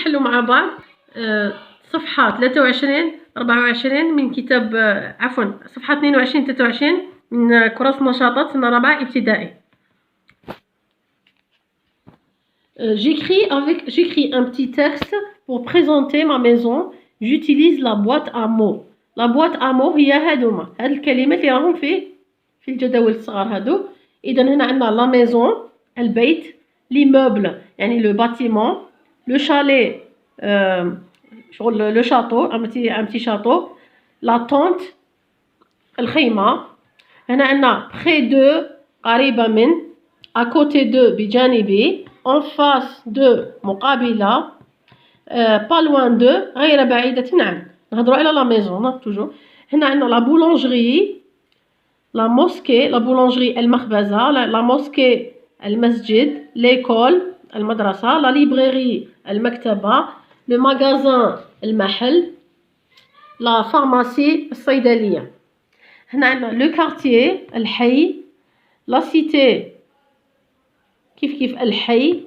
نحلو مع بعض صفحة 23 24 من كتاب صفحة 22 23 من كراس نشاطات سنة رابعة ابتدائي. J'écris un petit texte pour présenter ma maison. J'utilise la boîte à mots. La boîte à mots هي هادوما هاد الكلمات اللي راهم في الجداول الصغار هادو. إذا هنا عندنا لا ميزون البيت، ليموبل يعني لو باتيمون، لو شالي شغل لو شاطو ان بتي شاطو، لا طونت الخيمة. هنا عندنا بخي دو قريبة من، اكوتي دو بجانبي، en face de مقابلة، pas loin de غير بعيدة عنه. نهضروا على لا ميزون توجور. هنا عندنا لا بولونجري، لا موسكي، لا بولونجري المخبزة، لا موسكي المسجد، ليكول المدرسة، لا ليبريري المكتبة، لو ماغازان المحل، لا فارماسي الصيدلية. هنا عندنا لو كارتيي الحي، لا سيتي كيف الحي.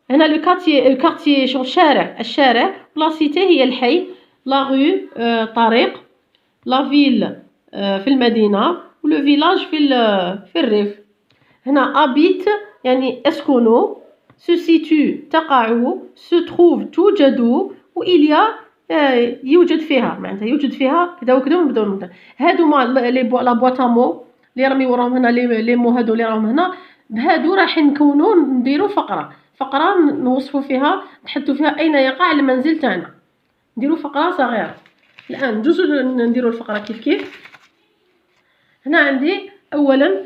هنا لو كارتيي شغل الشارع، لا سيتي هي الحي، لا غو طريق، لا فيل في المدينة، ولو فيلاج في الريف. هنا ابيت يعني اسكن، سو سيتو تقع، سو تروف توجد، وإليا يوجد فيها، معناتها يوجد فيها كذا وكذا ونبداو نبدا. هادوما لا بواطامو اللي راهم وراهم هنا، لي مو هادو اللي راهم هنا، بهادو راح نكونو نديرو فقرة نوصفو فيها، نحدو فيها أين يقع المنزل تاعنا، نديرو فقرة صغيرة. الآن ندوزو نديرو الفقرة كيف. هنا عندي أولا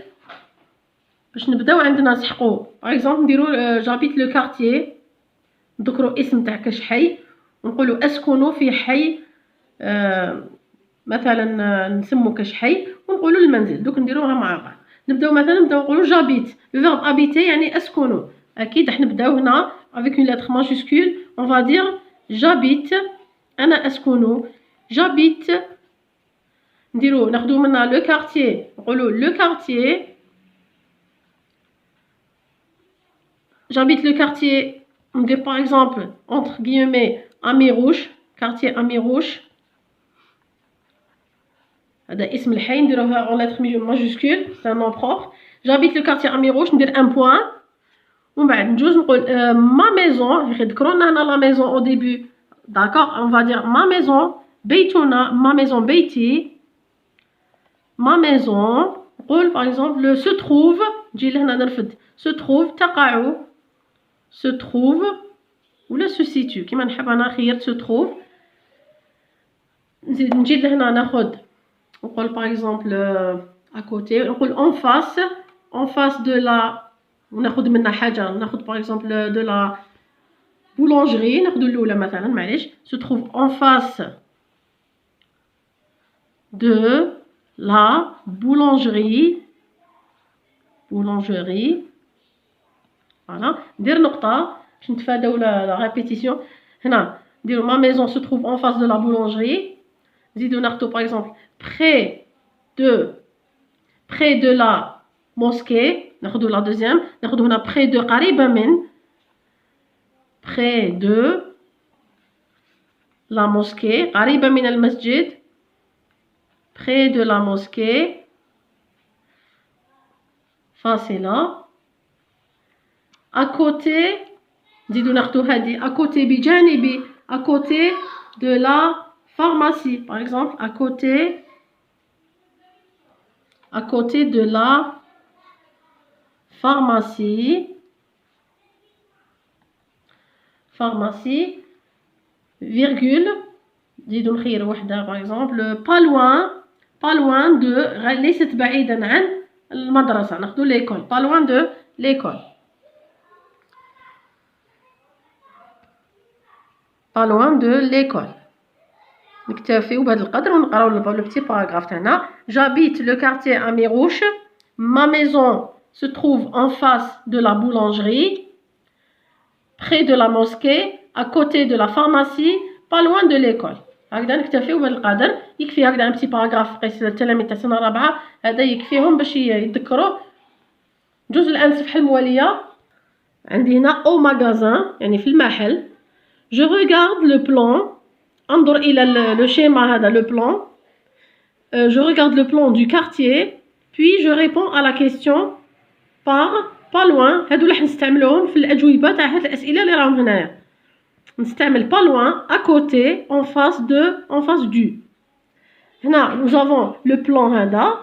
باش نبداو عندنا نسحقو باغ اكزومبل نديرو جابيت لو كارتيي، نذكرو اسم تاع كاش حي، ونقولو اسكنو في حي مثلا نسمو كاش حي، ونقولو المنزل. دوك نديروها مع بعض. نبداو نقولو جابيت، لو فيرب ابيتي يعني اسكنو. اكيد راح نبداو هنا افيك اون لتر ماجيسكول، اون فا دير جابيت، انا اسكنو، جابيت. نديرو ناخدو منها لو كارتيي، نقولو لو كارتيي، j'habite le quartier de, par exemple, entre guillemets, Amirouche, quartier Amirouche. هذا اسم الحي نديروها en lettres majuscules, c'est un nom propre. J'habite le quartier Amirouche، ندير un point. ومن بعد نجوز نقول ma maison، يذكرونا هنا la maison au début. D'accord, on va dire ma maison، بيتنا، ma maison بيتي، ma maison. نقول par exemple se trouve، نجي لهنا نرفد se trouve، تقع، se trouve ولا se situe كيما نحب انا، خيرت se trouve. نزيد نجي لهنا ناخد، نقول باغ اكزومبل ا كوتي، نقول اون فاس دو لا، وناخد منها حاجه، ناخد باغ اكزومبل دو لا بولونجري، ناخدو الاولى مثلا معليش، se trouve en face de la boulangerie. فوالا ندير نقطة باش نتفاداو لا ريبيتيسيون. هنا نديرو ما ميزون se trouve en face de la boulangerie. نزيدو ناخدو باغ اكزومبل près de la mosquée، ناخدو لا دوزيام، ناخدو هنا près de قريبة من، près de la mosquée قريبة من المسجد، près de la mosquée فاصلة. à côté نزيدو ناخدو هادي à côté بجانبي، à côté de la pharmacie par exemple، à côté de la pharmacie virgule، نزيدو نخيرو وحدة par exemple pas loin de، ليست بعيدا عن المدرسة، ناخدو ليكول pas loin de l'école، pas loin de l'école. نكتفيو بهذا القدر ونقراو لو بتي باراغراف تاعنا. j'habite le quartier Amirouche، ma maison se trouve en face de la boulangerie، près de la mosquée، à côté de la pharmacie، pas loin de l'école. هكذا نكتفيو بهذا القدر، يكفي هكذا بتي باراغراف قيس التلاميذ تاع سنة رابعة، هذا يكفيهم باش يتذكروا. ندوزو الآن الصفحة الموالية. عندي هنا او ماغازان يعني في المحل، Je regarde le plan. انظر إلى le schéma هذا, le plan. Je regarde le plan du quartier, puis je réponds à la question par pas loin. هادو اللي حنستعملوهم في الأجوبة تاع هاد الأسئلة اللي راهم هنايا. نستعمل pas loin, à côté, en face de, en face du. هنا nous avons le plan هذا.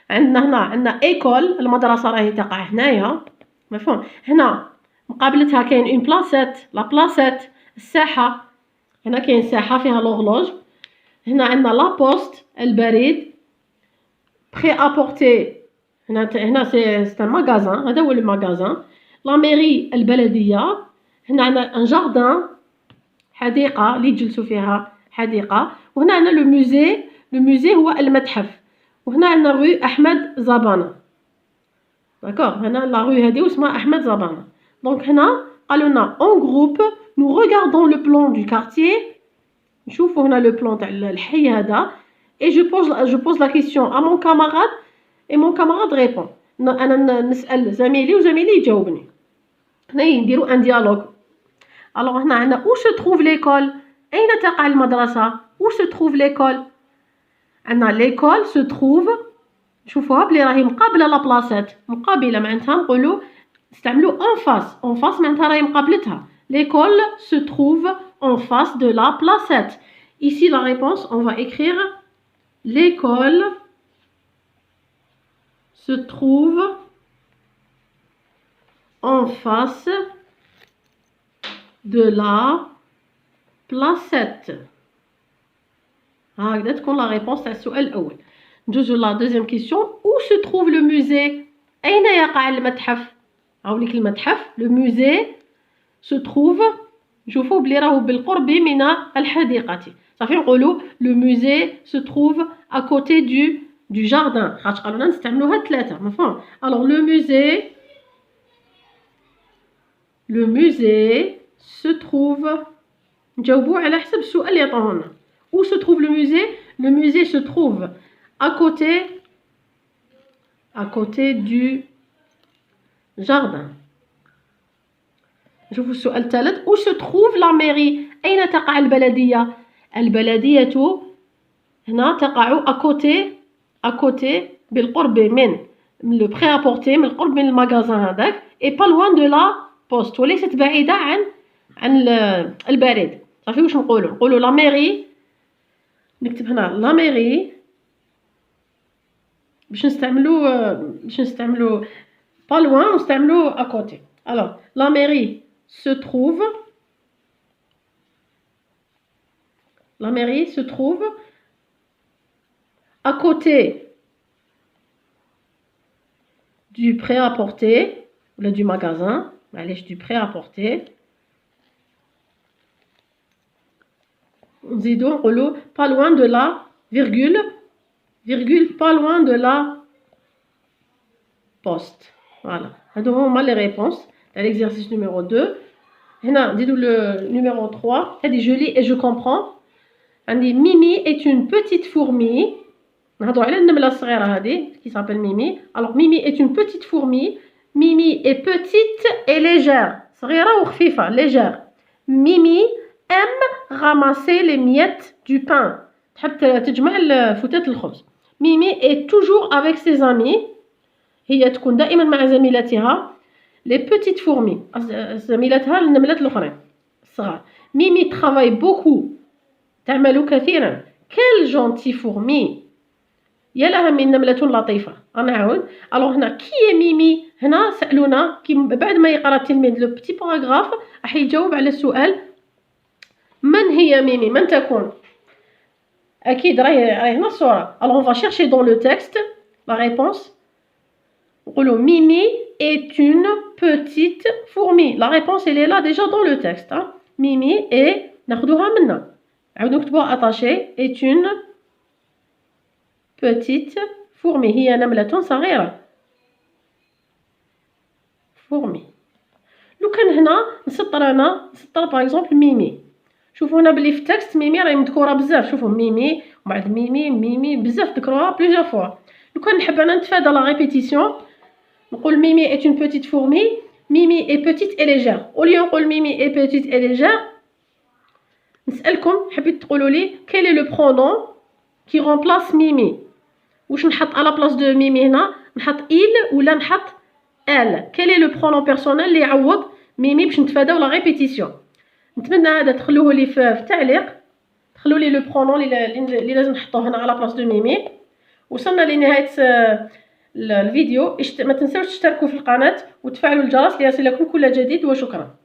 عندنا école, المدرسة راهي تقع هنايا. مفهوم؟ هنا مقابلتها كاين اون بلاصات، لا بلاصات، الساحة. هنا كاين ساحة فيها لوغلوج. هنا عندنا لا بوست، البريد. بري ابورتي، هنا سي ان ماغازان، هذا هو الماغازان. لا ميري، البلدية. هنا عندنا ان جاردان، حديقة اللي يجلسوا فيها، حديقة. وهنا عندنا لو موزي، لو موزي هو المتحف. وهنا عندنا غو أحمد زبانة. داكوغ، هنا لا غو هذه اسمها أحمد زبانة. دونك هنا قالوا لنا اون جروب نو ريغاردون لو بلان دو كارتيي. نشوفوا هنا لو بلان تاع الحي هذا. اي جو بوز لا كيسيون ا مون كاماراد اي مون كاماراد ريبون. انا نسال زميلي وزميلي يجاوبني. هنا نديروا ان ديالوغ. الوغ هنا عندنا او سو تروف ليكول، اين تقع المدرسه؟ او سو تروف ليكول؟ عندنا ليكول سو تروف، نشوفوها بلي راهي مقابله لا بلاصات، مقابله معناتها نقولوا نستعملوا اون فاس. اون فاس معناتها راهي مقابلتها. l'école se trouve en face de la placette. Ici la réponse, on va écrire l'école se trouve en face de la placette. هكذا تكون لا ريبونس تاع السؤال الأول. ندوزو لا دوزيام كيسيون. où se trouve le musée؟ أين يقع المتحف؟ هاوليك المتحف. لو موزي se trouve، نشوفوا بلي راهو بالقرب من الحديقة. صافي نقولوا لو موزي se trouve à côté du jardin. خاطر قالوا لنا نستعملوها ثلاثة، مفهوم؟ alors le musée se trouve، نجاوبوا على حسب السؤال اللي عطاوه لنا. où se trouve le musée؟ le musée se trouve à côté du jardin. نشوفوا السؤال الثالث. où se trouve la mairie؟ أين تقع البلدية؟ البلدية هنا تقع à côté بالقرب من لو بري ابورتي، من القرب من المغازان هذاك. et pas loin de la poste، وليست بعيدة عن البريد. صافي واش نقولوا لا ميري. نكتب هنا لا ميري باش نستعملوا pas loin ونستعملوا à côté. alors la mairie se trouve à côté du prêt-à-porter ou du magasin. معليش du prêt-à-porter. نزيدو نقولو pas loin de la virgule pas loin de la poste. voilà هادو هما لي ريبونس تاع l'exercice numéro 2. هنا نزيدو le numéro 3. هادي je lis et je comprends. عندي Mimi est une petite fourmi. نهضروا على النملة الصغيرة هادي qui s'appelle Mimi. alors Mimi est une petite fourmi. Mimi est petite et légère. صغيرة وخفيفة، légère. Mimi aime ramasser les miettes du pain. تحب تجمع فتات الخبز. Mimi est toujours avec ses amis. هي تكون دائما مع زميلاتها les petites fourmis، زميلاتها النملات الأخرين الصغار. Mimi travaille beaucoup، تعمل كثيرا. quelle gentille fourmi، يا لها من نملة لطيفة. نعاود. alors هنا كي ميمي، هنا سألونا كي بعد ما يقرأ التلميذ لو بتي باراغراف راح يجاوب على السؤال من هي ميمي، من تكون. أكيد راهي هنا الصورة. alors on va chercher dans le texte la réponse. نقولوا Mimi est une petite fourmi. la réponse elle est là déjà dans le texte. Mimi est، ناخذوها منا نعاودو نكتبوها attaché، est une petite fourmi. هي نملة صغيرة. fourmi. لو كان هنا نسطر باغ اكزومبل ميمي. شوفوا هنا بلي في التكست ميمي راهي مذكوره بزاف. شوفوا ميمي ومن بعد ميمي بزاف ذكروها بليزيور فوا. لو كان نحب انا نتفادى لا ريبيتيسيون نقول Mimi est une petite fourmi. Mimi est petite et légère. au lieu نقول Mimi est petite et légère نسالكم حبيت تقولوا لي quel est le pronom qui remplace ميمي. واش نحط على بلاص دو ميمي هنا؟ نحط il ولا نحط elle؟ quel est le pronom personnel اللي يعوض ميمي باش نتفاداو لا ريبيتيسيون؟ نتمنى هذا تخلوه لي في التعليق، خلوا لي لو برونون اللي لازم نحطوه هنا على بلاص دو ميمي. وصلنا لنهايه الفيديو. ما تنساوش تشتركوا في القناه وتفعلوا الجرس ليصلكم كل جديد، وشكرا.